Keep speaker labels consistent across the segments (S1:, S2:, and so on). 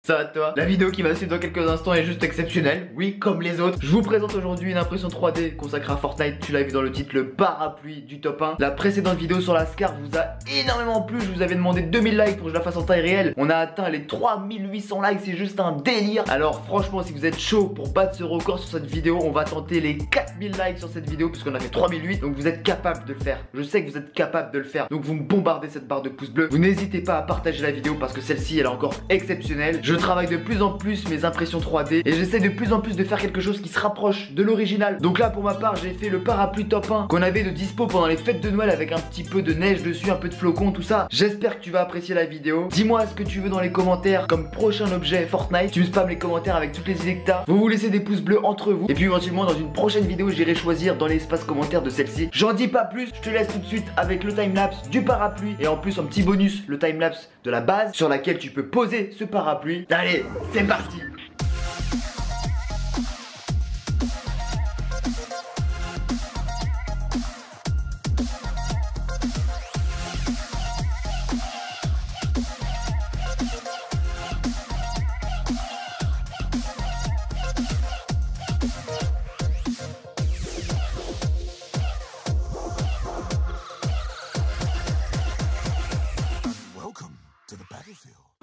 S1: Ça va toi? La vidéo qui va suivre dans quelques instants est juste exceptionnelle, oui, comme les autres. Je vous présente aujourd'hui une impression 3D consacrée à Fortnite. Tu l'as vu dans le titre, le parapluie du top 1. La précédente vidéo sur la SCAR vous a énormément plu. Je vous avais demandé 2000 likes pour que je la fasse en taille réelle. On a atteint les 3800 likes, c'est juste un délire. Alors franchement, si vous êtes chaud pour battre ce record sur cette vidéo, on va tenter les 4000 likes sur cette vidéo puisqu'on a fait 3008. Donc vous êtes capable de le faire. Je sais que vous êtes capable de le faire. Donc vous me bombardez cette barre de pouces bleus. Vous n'hésitez pas à partager la vidéo parce que celle-ci elle est encore exceptionnelle. Je travaille de plus en plus mes impressions 3D et j'essaie de plus en plus de faire quelque chose qui se rapproche de l'original. Donc là pour ma part j'ai fait le parapluie top 1 qu'on avait de dispo pendant les fêtes de Noël avec un petit peu de neige dessus, un peu de flocons, tout ça. J'espère que tu vas apprécier la vidéo. Dis-moi ce que tu veux dans les commentaires comme prochain objet Fortnite. Tu me spams les commentaires avec toutes les idées que t'as. Vous laissez des pouces bleus entre vous. Et puis éventuellement dans une prochaine vidéo j'irai choisir dans l'espace commentaire de celle-ci. J'en dis pas plus, je te laisse tout de suite avec le timelapse du parapluie. Et en plus un petit bonus, le timelapse de la base sur laquelle tu peux poser ce parapluie. Allez, c'est parti.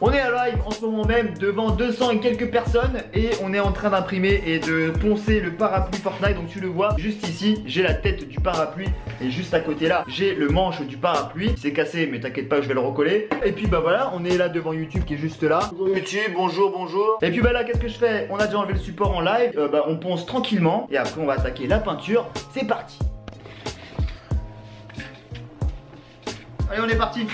S1: On est à live en ce moment même devant 200 et quelques personnes et on est en train d'imprimer et de poncer le parapluie Fortnite. Donc tu le vois juste ici, j'ai la tête du parapluie et juste à côté là j'ai le manche du parapluie. C'est cassé mais t'inquiète pas, je vais le recoller. Et puis bah voilà, on est là devant YouTube qui est juste là. Bonjour YouTube, bonjour, bonjour. Et puis bah là qu'est-ce que je fais? On a déjà enlevé le support en live, on ponce tranquillement et après on va attaquer la peinture. C'est parti. Allez, on est parti.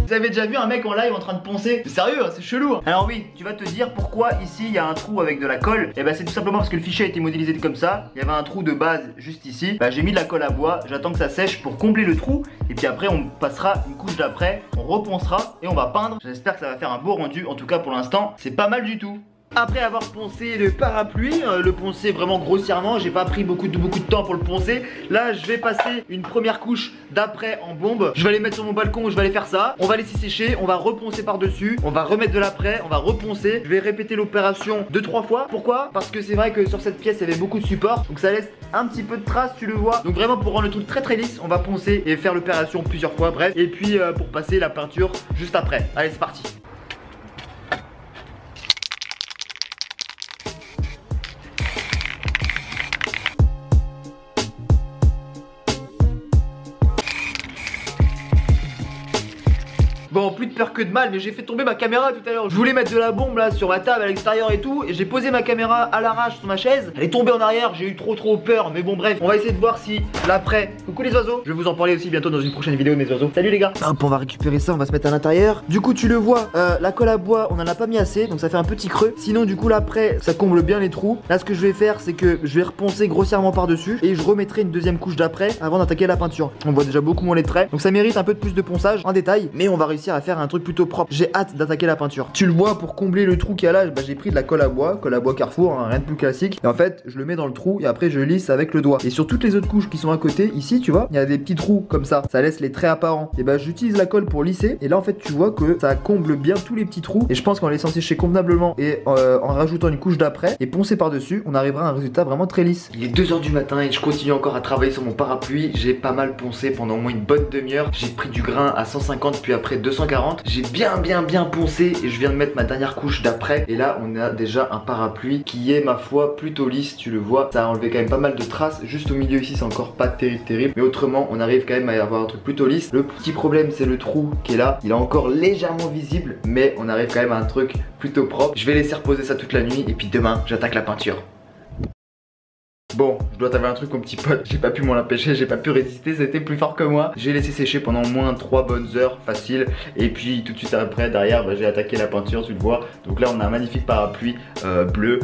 S1: Vous avez déjà vu un mec en live en train de poncer? C'est sérieux, hein, c'est chelou. Alors oui, tu vas te dire pourquoi ici il y a un trou avec de la colle. Et bah c'est tout simplement parce que le fichier a été modélisé comme ça. Il y avait un trou de base juste ici. Bah j'ai mis de la colle à bois, j'attends que ça sèche pour combler le trou. Et puis après on passera une couche d'après, on reponcera et on va peindre. J'espère que ça va faire un beau rendu. En tout cas pour l'instant, c'est pas mal du tout. Après avoir poncé le parapluie, le poncer vraiment grossièrement, j'ai pas pris beaucoup de temps pour le poncer. Là je vais passer une première couche d'après en bombe. Je vais aller mettre sur mon balcon, je vais aller faire ça. On va laisser sécher, on va reponcer par dessus. On va remettre de l'après, on va reponcer. Je vais répéter l'opération 2-3 fois. Pourquoi? Parce que c'est vrai que sur cette pièce il y avait beaucoup de support. Donc ça laisse un petit peu de traces, tu le vois. Donc vraiment pour rendre le truc très lisse, on va poncer et faire l'opération plusieurs fois, bref. Et puis pour passer la peinture juste après. Allez c'est parti. Bon, plus de peur que de mal, mais j'ai fait tomber ma caméra tout à l'heure. Je voulais mettre de la bombe là sur la table à l'extérieur et tout, et j'ai posé ma caméra à l'arrache sur ma chaise. Elle est tombée en arrière, j'ai eu trop peur, mais bon bref, on va essayer de voir si l'après. Coucou les oiseaux, je vais vous en parler aussi bientôt dans une prochaine vidéo de mes oiseaux. Salut les gars. Hop, on va récupérer ça, on va se mettre à l'intérieur. Du coup tu le vois, la colle à bois, on en a pas mis assez, donc ça fait un petit creux. Sinon du coup l'après, ça comble bien les trous. Là ce que je vais faire, c'est que je vais reponcer grossièrement par dessus et je remettrai une deuxième couche d'après avant d'attaquer la peinture. On voit déjà beaucoup moins les traits, donc ça mérite un peu de plus de ponçage en détail, mais on va réussir à faire un truc plutôt propre. J'ai hâte d'attaquer la peinture. Tu le vois, pour combler le trou qu'il y a là, bah, j'ai pris de la colle à bois Carrefour, hein, rien de plus classique. Et en fait, je le mets dans le trou et après je lisse avec le doigt. Et sur toutes les autres couches qui sont à côté, ici, tu vois, il y a des petits trous comme ça. Ça laisse les traits apparents. Et bah, j'utilise la colle pour lisser. Et là, en fait, tu vois que ça comble bien tous les petits trous. Et je pense qu'en laissant sécher convenablement et en rajoutant une couche d'après et poncer par-dessus, on arrivera à un résultat vraiment très lisse. Il est 2 h du matin et je continue encore à travailler sur mon parapluie. J'ai pas mal poncé pendant au moins une bonne demi-heure. J'ai pris du grain à 150 puis après 240. J'ai bien poncé et je viens de mettre ma dernière couche d'après. Et là on a déjà un parapluie qui est ma foi plutôt lisse, tu le vois. Ça a enlevé quand même pas mal de traces. Juste au milieu ici c'est encore pas terrible. Mais autrement on arrive quand même à avoir un truc plutôt lisse. Le petit problème c'est le trou qui est là. Il est encore légèrement visible mais on arrive quand même à un truc plutôt propre. Je vais laisser reposer ça toute la nuit et puis demain j'attaque la peinture. Bon, je dois t'avoir un truc mon petit pote, j'ai pas pu m'en empêcher, j'ai pas pu résister, c'était plus fort que moi. J'ai laissé sécher pendant au moins 3 bonnes heures, facile. Et puis tout de suite après, derrière, bah, j'ai attaqué la peinture, tu le vois. Donc là on a un magnifique parapluie bleu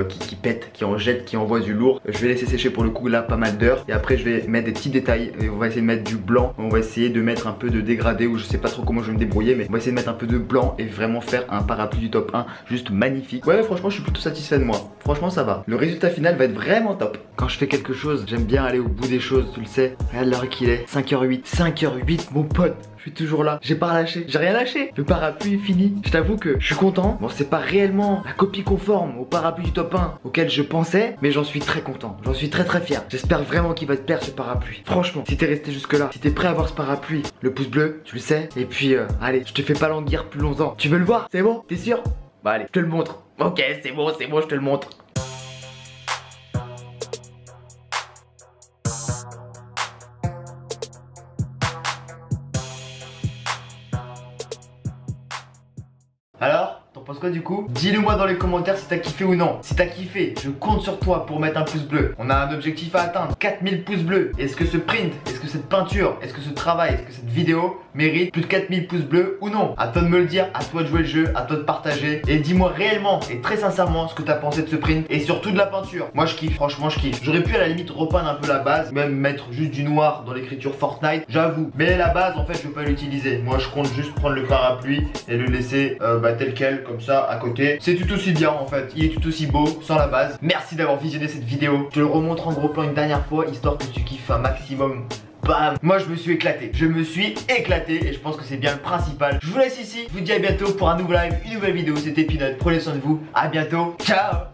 S1: qui pète, qui en jette, qui envoie du lourd. Je vais laisser sécher pour le coup là pas mal d'heures. Et après je vais mettre des petits détails, et on va essayer de mettre du blanc. On va essayer de mettre un peu de dégradé, ou je sais pas trop comment je vais me débrouiller. Mais on va essayer de mettre un peu de blanc et vraiment faire un parapluie du top 1 juste magnifique. Ouais franchement je suis plutôt satisfait de moi, franchement ça va. Le résultat final va être vraiment top. Quand je fais quelque chose, j'aime bien aller au bout des choses, tu le sais. Regarde l'heure qu'il est, 5h08. 5h08, mon pote. Je suis toujours là, j'ai pas lâché, j'ai rien lâché. Le parapluie est fini. Je t'avoue que je suis content. Bon, c'est pas réellement la copie conforme au parapluie du top 1 auquel je pensais, mais j'en suis très content. J'en suis très fier. J'espère vraiment qu'il va te plaire ce parapluie. Franchement, si t'es resté jusque là, si t'es prêt à voir ce parapluie, le pouce bleu, tu le sais. Et puis, allez, je te fais pas languir plus longtemps. Tu veux le voir? C'est bon? T'es sûr? Bah allez, je te le montre. Ok, c'est bon, je te le montre. Alors, t'en penses quoi du coup? Dis-le moi dans les commentaires si t'as kiffé ou non. Si t'as kiffé, je compte sur toi pour mettre un pouce bleu. On a un objectif à atteindre, 4000 pouces bleus. Est-ce que ce print, est-ce que cette peinture, est-ce que ce travail, est-ce que cette vidéo mérite plus de 4000 pouces bleus ou non? À toi de me le dire, à toi de jouer le jeu, à toi de partager. Et dis-moi réellement et très sincèrement ce que t'as pensé de ce print et surtout de la peinture. Moi je kiffe, franchement je kiffe. J'aurais pu à la limite repeindre un peu la base, même mettre juste du noir dans l'écriture Fortnite, j'avoue. Mais la base en fait je veux pas l'utiliser. Moi je compte juste prendre le parapluie et le laisser tel quel, comme ça à côté. C'est tout aussi bien en fait, il est tout aussi beau sans la base. Merci d'avoir visionné cette vidéo. Je te le remontre en gros plan une dernière fois histoire que tu kiffes un maximum. Bam. Moi je me suis éclaté, et je pense que c'est bien le principal. Je vous laisse ici, je vous dis à bientôt pour un nouveau live, une nouvelle vidéo. C'était Peanut, prenez soin de vous, à bientôt, ciao.